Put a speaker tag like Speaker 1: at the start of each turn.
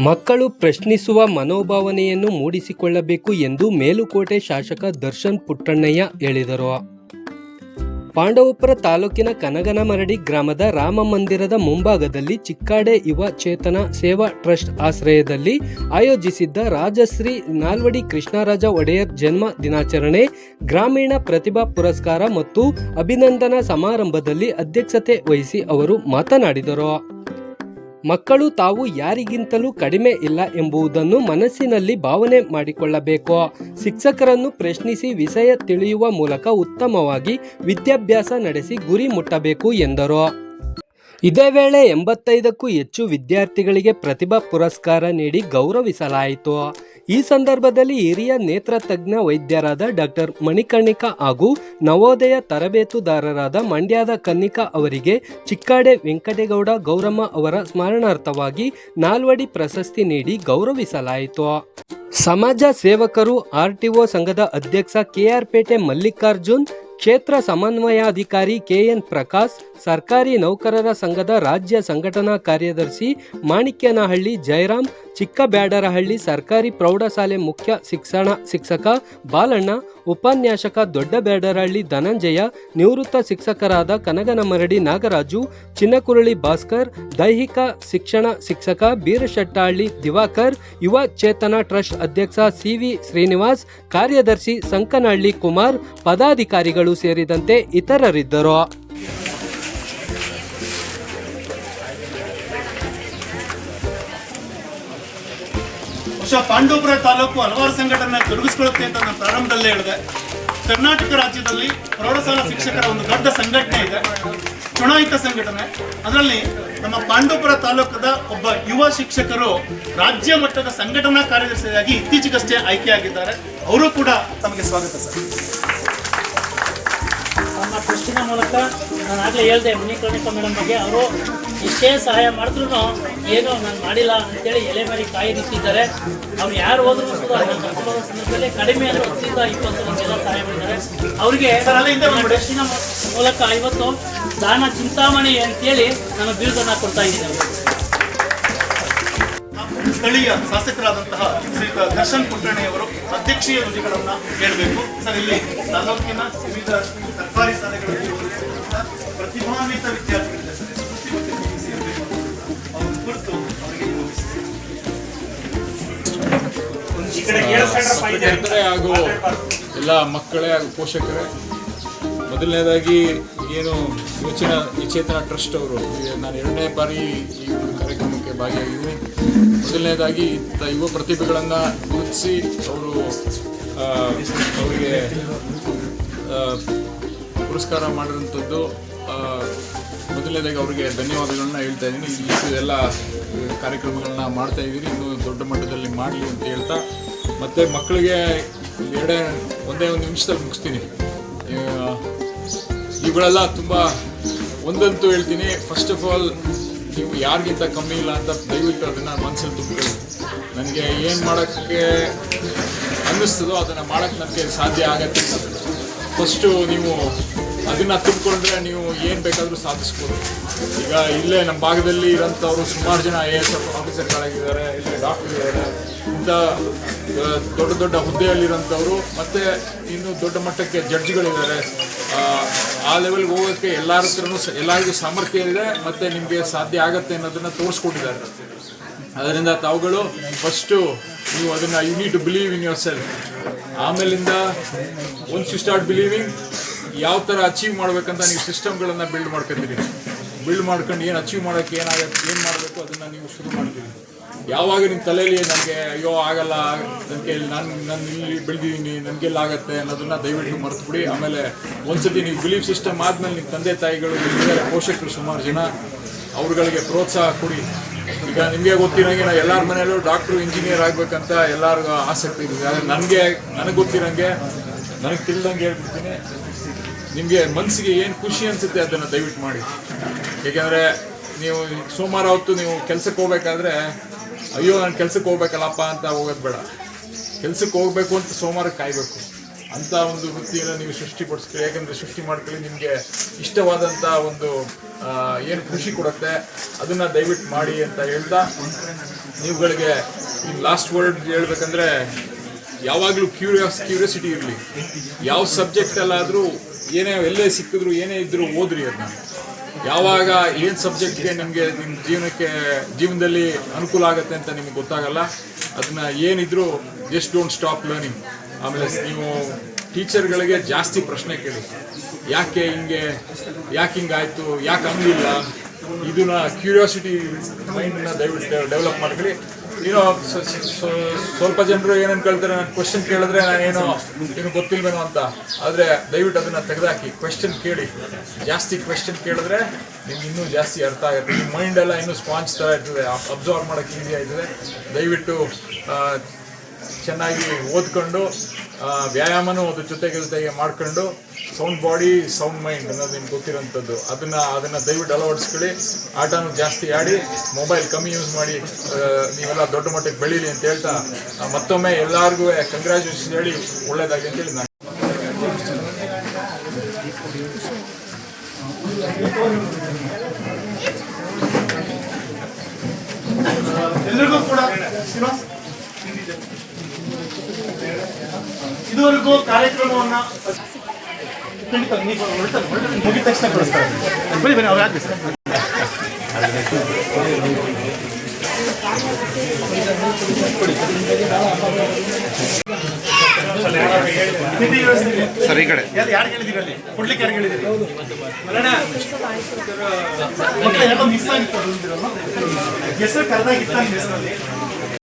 Speaker 1: ಮಕ್ಕಳು ಪ್ರಶ್ನಿಸುವ ಮನೋಭಾವನೆಯನ್ನು ಮೂಡಿಸಿಕೊಳ್ಳಬೇಕು ಎಂದು ಮೇಲುಕೋಟೆ ಶಾಸಕ ದರ್ಶನ್ ಪುಟ್ಟಣ್ಣಯ್ಯ ಹೇಳಿದರು. ಪಾಂಡವಪುರ ತಾಲೂಕಿನ ಕನಗನಮರಡಿ ಗ್ರಾಮದ ರಾಮ ಮಂದಿರದ ಮುಂಭಾಗದಲ್ಲಿ ಚಿಕ್ಕಾಡೆ ಯುವ ಚೇತನ ಸೇವಾ ಟ್ರಸ್ಟ್ ಆಶ್ರಯದಲ್ಲಿ ಆಯೋಜಿಸಿದ್ದ ರಾಜಶ್ರೀ ನಾಲ್ವಡಿ ಕೃಷ್ಣರಾಜ ಒಡೆಯರ್ ಜನ್ಮ ದಿನಾಚರಣೆ, ಗ್ರಾಮೀಣ ಪ್ರತಿಭಾ ಪುರಸ್ಕಾರ ಮತ್ತು ಅಭಿನಂದನಾ ಸಮಾರಂಭದಲ್ಲಿ ಅಧ್ಯಕ್ಷತೆ ವಹಿಸಿ ಅವರು ಮಾತನಾಡಿದರು. ಮಕ್ಕಳು ತಾವು ಯಾರಿಗಿಂತಲೂ ಕಡಿಮೆ ಇಲ್ಲ ಎಂಬುದನ್ನು ಮನಸ್ಸಿನಲ್ಲಿ ಭಾವನೆ ಮಾಡಿಕೊಳ್ಳಬೇಕು. ಶಿಕ್ಷಕರನ್ನು ಪ್ರಶ್ನಿಸಿ ವಿಷಯ ತಿಳಿಯುವ ಮೂಲಕ ಉತ್ತಮವಾಗಿ ವಿದ್ಯಾಭ್ಯಾಸ ನಡೆಸಿ ಗುರಿ ಮುಟ್ಟಬೇಕು ಎಂದರು. ಇದೇ ವೇಳೆ 85ಕ್ಕೂ ಹೆಚ್ಚು ವಿದ್ಯಾರ್ಥಿಗಳಿಗೆ ಪ್ರತಿಭಾ ಪುರಸ್ಕಾರ ನೀಡಿ ಗೌರವಿಸಲಾಯಿತು. ಈ ಸಂದರ್ಭದಲ್ಲಿ ಹಿರಿಯ ನೇತ್ರ ತಜ್ಞ ವೈದ್ಯರಾದ ಡಾಕ್ಟರ್ ಮಣಿಕರ್ಣಿಕಾ ಹಾಗೂ ನವೋದಯ ತರಬೇತುದಾರರಾದ ಮಂಡ್ಯದ ಕನ್ನಿಕಾ ಅವರಿಗೆ ಚಿಕ್ಕಾಡೆ ವೆಂಕಟೇಗೌಡ ಗೌರಮ್ಮ ಅವರ ಸ್ಮರಣಾರ್ಥವಾಗಿ ನಾಲ್ವಡಿ ಪ್ರಶಸ್ತಿ ನೀಡಿ ಗೌರವಿಸಲಾಯಿತು. ಸಮಾಜ ಸೇವಕರು, ಆರ್ಟಿಒ ಸಂಘದ ಅಧ್ಯಕ್ಷ ಕೆಆರ್ ಪೇಟೆ ಮಲ್ಲಿಕಾರ್ಜುನ್, ಕ್ಷೇತ್ರ ಸಮನ್ವಯಾಧಿಕಾರಿ ಕೆಎನ್ ಪ್ರಕಾಶ್, ಸರ್ಕಾರಿ ನೌಕರರ ಸಂಘದ ರಾಜ್ಯ ಸಂಘಟನಾ ಕಾರ್ಯದರ್ಶಿ ಮಾಣಿಕ್ಯನಹಳ್ಳಿ ಜಯರಾಮ್, ಚಿಕ್ಕಬ್ಯಾಡರಹಳ್ಳಿ ಸರ್ಕಾರಿ ಪ್ರೌಢಶಾಲೆ ಮುಖ್ಯ ಶಿಕ್ಷಕ ಬಾಲಣ್ಣ, ಉಪನ್ಯಾಸಕ ದೊಡ್ಡಬ್ಯಾಡರಹಳ್ಳಿ ಧನಂಜಯ, ನಿವೃತ್ತ ಶಿಕ್ಷಕರಾದ ಕನಗನಮರಡಿ ನಾಗರಾಜು, ಚಿನ್ನಕುರಳಿ ಭಾಸ್ಕರ್, ದೈಹಿಕ ಶಿಕ್ಷಣ ಶಿಕ್ಷಕ ಬೀರಶೆಟ್ಟಹಳ್ಳಿ ದಿವಾಕರ್, ಯುವ ಚೇತನ ಟ್ರಸ್ಟ್ ಅಧ್ಯಕ್ಷ ಸಿವಿ ಶ್ರೀನಿವಾಸ್, ಕಾರ್ಯದರ್ಶಿ ಸಂಕನಹಳ್ಳಿ ಕುಮಾರ್, ಪದಾಧಿಕಾರಿಗಳು ಸೇರಿದಂತೆ ಇತರರಿದ್ದರು.
Speaker 2: ಪಾಂಡವಪುರ ತಾಲೂಕು ಹಲವಾರು ಸಂಘಟನೆ ತೊಡಗಿಸಿಕೊಳ್ಳುತ್ತೆ ಅಂತ ನಾನು ಪ್ರಾರಂಭದಲ್ಲೇ ಹೇಳಿದೆ. ಕರ್ನಾಟಕ ರಾಜ್ಯದಲ್ಲಿ ಪ್ರೌಢಶಾಲಾ ಶಿಕ್ಷಕರ ಒಂದು ದೊಡ್ಡ ಸಂಘಟನೆ ಇದೆ, ಚುನಾಯಿತ ಸಂಘಟನೆ. ಅದರಲ್ಲಿ ನಮ್ಮ ಪಾಂಡವಪುರ ತಾಲೂಕದ ಒಬ್ಬ ಯುವ ಶಿಕ್ಷಕರು ರಾಜ್ಯ ಮಟ್ಟದ ಸಂಘಟನಾ ಕಾರ್ಯದರ್ಶಿಯಾಗಿ ಇತ್ತೀಚೆಗಷ್ಟೇ ಆಯ್ಕೆಯಾಗಿದ್ದಾರೆ. ಅವರು ಕೂಡ ತಮಗೆ ಸ್ವಾಗತ ಸರ್.
Speaker 3: ನಮ್ಮ ಟ್ರಸ್ಟಿನ ಮೂಲಕ ನಾನು ಆಗಲೇ ಹೇಳಿದೆ ಮಣಿಕರ್ಣಿಕಾ ಮೇಡಮ್ ಬಗ್ಗೆ, ಅವರು ಎಷ್ಟೇ ಸಹಾಯ ಮಾಡಿದ್ರು ಏನೋ ನಾನು ಮಾಡಿಲ್ಲ ಅಂತೇಳಿ ಎಲೆ ಮೇಲೆ ಕಾಯಿ ನಿಂತಿದ್ದಾರೆ. ಅವ್ರು ಯಾರು ಹೋದ್ರು ಕೂಡ ಕರ್ಕೊಂಡೋದ ಸಂದರ್ಭದಲ್ಲಿ ಕಡಿಮೆ ಅಂದರೆ 10-20 ಮಂದಿಗೆಲ್ಲ ಸಹಾಯ ಮಾಡಿದ್ದಾರೆ. ಅವರಿಗೆ ಟ್ರಸ್ಟಿನ ಮೂಲಕ ಇವತ್ತು ದಾನ ಚಿಂತಾಮಣಿ ಅಂತೇಳಿ ನಾನು ಬಿರುದನ್ನು ಕೊಡ್ತಾ ಇದ್ದೀನಿ.
Speaker 2: ಸ್ಥಳೀಯ ಶಾಸಕರಾದಂತಹ ಶ್ರೀಯುತ ದರ್ಶನ್ ಪುಟ್ಟಣ್ಣಯ್ಯವರು ಅಧ್ಯಕ್ಷೀಯ ನುಡಿಗಳನ್ನ ಹೇಳಬೇಕು ಸರ್. ಇಲ್ಲಿ ತಾಲೂಕಿನ ವಿವಿಧ ಸರ್ಕಾರಿ ಶಾಲೆಗಳಲ್ಲಿ ಪ್ರತಿಭಾನ್ವಿತ ವಿದ್ಯಾರ್ಥಿಗಳಿದೆ ಸರ್, ಅವ್ರ ಕುರಿತು
Speaker 4: ಅವರಿಗೆ ಹಾಗೂ ಎಲ್ಲ ಮಕ್ಕಳೇ ಹಾಗೂ ಪೋಷಕರೇ, ಮೊದಲನೇದಾಗಿ ಏನು ವಿಚೇತನ ಟ್ರಸ್ಟ್ ಅವರು, ನಾನು 2ನೇ ಬಾರಿ ಈ ಒಂದು ಕಾರ್ಯಕ್ರಮಕ್ಕೆ ಭಾಗಿಯಾಗಿದ್ದೀನಿ. ಮೊದಲನೇದಾಗಿ ಯುವ ಪ್ರತಿಭೆಗಳನ್ನು ಗುರುತಿಸಿ ಅವರಿಗೆ ಪುರಸ್ಕಾರ ಮಾಡಿರೋಂಥದ್ದು. ಮೊದಲನೇದಾಗಿ ಅವರಿಗೆ ಧನ್ಯವಾದಗಳನ್ನ ಹೇಳ್ತಾ ಇದ್ದೀನಿ. ಎಲ್ಲ ಕಾರ್ಯಕ್ರಮಗಳನ್ನ ಮಾಡ್ತಾ ಇದ್ದೀನಿ, ಇನ್ನೂ ದೊಡ್ಡ ಮಟ್ಟದಲ್ಲಿ ಮಾಡಲಿ ಅಂತ ಹೇಳ್ತಾ, ಮತ್ತು ಮಕ್ಕಳಿಗೆ ಒಂದೇ ಒಂದು ನಿಮಿಷದಲ್ಲಿ ಮುಗಿಸ್ತೀನಿ. ಇವುಗಳೆಲ್ಲ ತುಂಬ ಒಂದಂತೂ ಹೇಳ್ತೀನಿ, ಫಸ್ಟ್ ಆಫ್ ಆಲ್ ನೀವು ಯಾರಿಗಿಂತ ಕಮ್ಮಿ ಇಲ್ಲ ಅಂತ ದಯವಿಟ್ಟು ಅದನ್ನು ಮನಸ್ಸಲ್ಲಿ ತುಂಬಿಕೊಳ್ಳಿ. ನನಗೆ ಏನು ಮಾಡೋಕ್ಕೆ ಅನ್ನಿಸ್ತದೋ ಅದನ್ನು ಮಾಡೋಕ್ಕೆ ನನಗೆ ಸಾಧ್ಯ ಆಗತ್ತೆ. ಫಸ್ಟು ನೀವು ಅದನ್ನು ತುಂಬಿಕೊಂಡ್ರೆ ನೀವು ಏನು ಬೇಕಾದರೂ ಸಾಧಿಸ್ಬೋದು. ಈಗ ಇಲ್ಲೇ ನಮ್ಮ ಭಾಗದಲ್ಲಿ ಇರೋಂಥವ್ರು ಸುಮಾರು ಜನ IAS ಆಫೀಸರ್ಗಳಾಗಿದ್ದಾರೆ, ಇಲ್ಲೇ ಡಾಕ್ಟರ್ ಇದ್ದಾರೆ, ಇಂಥ ದೊಡ್ಡ ದೊಡ್ಡ ಹುದ್ದೆಯಲ್ಲಿರೋಂಥವ್ರು, ಮತ್ತು ಇನ್ನು ದೊಡ್ಡ ಮಟ್ಟಕ್ಕೆ ಜಡ್ಜ್ಗಳಿದ್ದಾರೆ. ಆ ಲೆವೆಲ್ಗೆ ಹೋಗೋಕ್ಕೆ ಎಲ್ಲರಿಗೂ ಸಾಮರ್ಥ್ಯ ಇದೆ ಮತ್ತು ನಿಮಗೆ ಸಾಧ್ಯ ಆಗುತ್ತೆ ಅನ್ನೋದನ್ನು ತೋರಿಸ್ಕೊಟ್ಟಿದ್ದಾರೆ. ಅದರಿಂದ ತಾವುಗಳು ಫಸ್ಟು ನೀವು ಅದನ್ನು you need to believe in yourself. ಆಮೇಲಿಂದ ಒನ್ಸ್ ಯು ಸ್ಟಾರ್ಟ್ ಬಿಲೀವಿಂಗ್, ಯಾವ ಥರ ಅಚೀವ್ ಮಾಡಬೇಕಂತ ನೀವು ಸಿಸ್ಟಮ್ಗಳನ್ನು ಬಿಲ್ಡ್ ಮಾಡ್ಕೊಂಡು ಏನು ಅಚೀವ್ ಮಾಡೋಕ್ಕೆ ಏನು ಮಾಡಬೇಕು ಅದನ್ನು ನೀವು ಶುರು ಮಾಡ್ತೀರಿ. ಯಾವಾಗ ನಿಮ್ಮ ತಲೆಯಲ್ಲಿ ನನಗೆ ಅಯ್ಯೋ ಆಗಲ್ಲ, ನನಗೆ ನಾನು ಇಲ್ಲಿ ಬೆಳೆದಿದ್ದೀನಿ, ನನಗೆಲ್ಲ ಆಗುತ್ತೆ ಅನ್ನೋದನ್ನು ದಯವಿಟ್ಟು ಮರೆತುಬಿಡಿ. ಆಮೇಲೆ ಒಂದ್ಸತಿ ನೀವು ಬಿಲೀಫ್ ಸಿಸ್ಟಮ್ ಆದಮೇಲೆ ನಿಮ್ಮ ತಂದೆ ತಾಯಿಗಳು, ಪೋಷಕರು ಸುಮಾರು ಜನ, ಅವ್ರುಗಳಿಗೆ ಪ್ರೋತ್ಸಾಹ ಕೊಡಿ. ಈಗ ನಿಮಗೆ ಗೊತ್ತಿರೋಂಗೆ ನಾವು ಎಲ್ಲರ ಮನೆಯಲ್ಲೂ ಡಾಕ್ಟ್ರು, ಇಂಜಿನಿಯರ್ ಆಗಬೇಕಂತ ಎಲ್ಲರಿಗೂ ಆಸಕ್ತಿ ಇದೆ. ಆದರೆ ನನಗೆ ಗೊತ್ತಿರೋಂಗೆ, ನನಗೆ ತಿಳಿದಂಗೆ ಹೇಳ್ಬಿಡ್ತೀನಿ, ನಿಮಗೆ ಮನಸ್ಸಿಗೆ ಏನು ಖುಷಿ ಅನಿಸುತ್ತೆ ಅದನ್ನು ದಯವಿಟ್ಟು ಮಾಡಿ. ಏಕೆಂದರೆ ನೀವು ಸೋಮವಾರ ಹೊತ್ತು ನೀವು ಕೆಲಸಕ್ಕೆ ಹೋಗ್ಬೇಕಾದ್ರೆ ಅಯ್ಯೋ ನಾನು ಕೆಲಸಕ್ಕೆ ಹೋಗ್ಬೇಕಲ್ಲಪ್ಪ ಅಂತ ಹೋಗೋದು ಬೇಡ. ಕೆಲಸಕ್ಕೆ ಹೋಗಬೇಕು ಅಂತ ಸೋಮವಾರಕ್ಕೆ ಕಾಯಬೇಕು. ಅಂಥ ಒಂದು ವೃತ್ತಿಯನ್ನು ನೀವು ಸೃಷ್ಟಿಪಡಿಸ್ಕೊಳ್ಳಿ. ಯಾಕಂದರೆ ಸೃಷ್ಟಿ ಮಾಡ್ಕೊಳ್ಳಿ, ನಿಮಗೆ ಇಷ್ಟವಾದಂಥ ಒಂದು ಏನು ಖುಷಿ ಕೊಡುತ್ತೆ ಅದನ್ನು ದಯವಿಟ್ಟು ಮಾಡಿ ಅಂತ ಹೇಳ್ತಾ, ನೀವುಗಳಿಗೆ ಈ ಲಾಸ್ಟ್ ವರ್ಡ್ ಹೇಳ್ಬೇಕಂದ್ರೆ ಯಾವಾಗಲೂ ಕ್ಯೂರಿಯಾಸಿಟಿ ಇರಲಿ. ಯಾವ ಸಬ್ಜೆಕ್ಟಲ್ಲಾದರೂ ಎಲ್ಲೇ ಸಿಕ್ಕಿದ್ರು ಏನೇ ಇದ್ದರೂ ಓದ್ರಿ ಅದನ್ನ. ಯಾವಾಗ ಏನು ಸಬ್ಜೆಕ್ಟ್ಗೆ ನಿಮಗೆ ನಿಮ್ಮ ಜೀವನದಲ್ಲಿ ಅನುಕೂಲ ಆಗುತ್ತೆ ಅಂತ ನಿಮಗೆ ಗೊತ್ತಾಗಲ್ಲ, ಅದನ್ನು ಏನಿದ್ರೂ ಜಸ್ಟ್ ಡೋಂಟ್ ಸ್ಟಾಪ್ ಲರ್ನಿಂಗ್. ಆಮೇಲೆ ನೀವು ಟೀಚರ್ಗಳಿಗೆ ಜಾಸ್ತಿ ಪ್ರಶ್ನೆ ಕೇಳಿ, ಯಾಕೆ ಹಿಂಗಾಯಿತು, ಯಾಕೆ ಹಂಗಿಲ್ಲ, ಇದನ್ನ ಕ್ಯೂರಿಯಾಸಿಟಿ ಮೈಂಡನ್ನ ದಯವಿಟ್ಟು ಡೆವಲಪ್ ಮಾಡ್ಕೊಳ್ಳಿ. ಸ್ವಲ್ಪ ಜನರು ಏನೇನು ಕೇಳ್ತಾರೆ, ನಾನು ಕ್ವೆಶ್ಚನ್ ಕೇಳಿದ್ರೆ ನಾನೇನು ಗೊತ್ತಿಲ್ವೇನೋ ಅಂತ. ಆದರೆ ದಯವಿಟ್ಟು ಅದನ್ನು ತೆಗೆದಾಕಿ, ಕ್ವೆಶ್ಚನ್ ಕೇಳಿ. ಜಾಸ್ತಿ ಕ್ವೆಶ್ಚನ್ ಕೇಳಿದ್ರೆ ನಿಮ್ಗೆ ಇನ್ನೂ ಜಾಸ್ತಿ ಅರ್ಥ ಆಗುತ್ತೆ. ನಿಮ್ಮ ಮೈಂಡೆಲ್ಲ ಇನ್ನೂ ಸ್ಪಾಂಜ್ ಥರ ಇರ್ತದೆ, ಅಬ್ಸರ್ವ್ ಮಾಡೋಕ್ಕೆ ಈಸಿ ಆಯ್ತದೆ. ದಯವಿಟ್ಟು ಚೆನ್ನಾಗಿ ಓದ್ಕೊಂಡು ವ್ಯಾಯಾಮನೂ ಅದ್ರ ಜೊತೆಗೆ ಮಾಡ್ಕೊಂಡು ಸೌಂಡ್ ಬಾಡಿ ಸೌಂಡ್ ಮೈಂಡ್ ಅನ್ನೋದು ನಿಮ್ಗೆ ಗೊತ್ತಿರೋಂಥದ್ದು, ಅದನ್ನು ದಯವಿಟ್ಟು ಅಳವಡಿಸ್ಕೊಳ್ಳಿ. ಆಟನೂ ಜಾಸ್ತಿ ಆಡಿ, ಮೊಬೈಲ್ ಕಮ್ಮಿ ಯೂಸ್ ಮಾಡಿ, ನೀವೆಲ್ಲ ದೊಡ್ಡ ಮಟ್ಟಕ್ಕೆ ಬೆಳೀಲಿ ಅಂತ ಹೇಳ್ತಾ ಮತ್ತೊಮ್ಮೆ ಎಲ್ಲರಿಗೂ ಕಂಗ್ರ್ಯಾಚುಲೇಷನ್ ಹೇಳಿ ಒಳ್ಳೇದಾಗಿ ಅಂತೇಳಿ ನಾನು
Speaker 2: ಎಲ್ರಿಗೂ ಕೂಡ ಇದುವರೆಗೂ ಕಾರ್ಯಕ್ರಮವನ್ನ ಮುಗಿದ ತಕ್ಷಣ ಕಳಿಸ್ತಾರೆ. ಬನ್ನಿ ಅವ್ರು ಯಾಕೆ ಸರ್
Speaker 5: ಸರ್ ಈ ಕಡೆ
Speaker 2: ಯಾರು ಹೇಳಿದಿರಿ ಅಲ್ಲಿ ಕೊಡ್ಲಿಕ್ಕೆ? ಯಾರು ಹೇಳಿದಿರಿ? ಮಿಸ್ ಆಗಿತ್ತು ಹೆಸರು ಕರೆದಾಗಿತ್ತ ಹೆಸರಲ್ಲಿ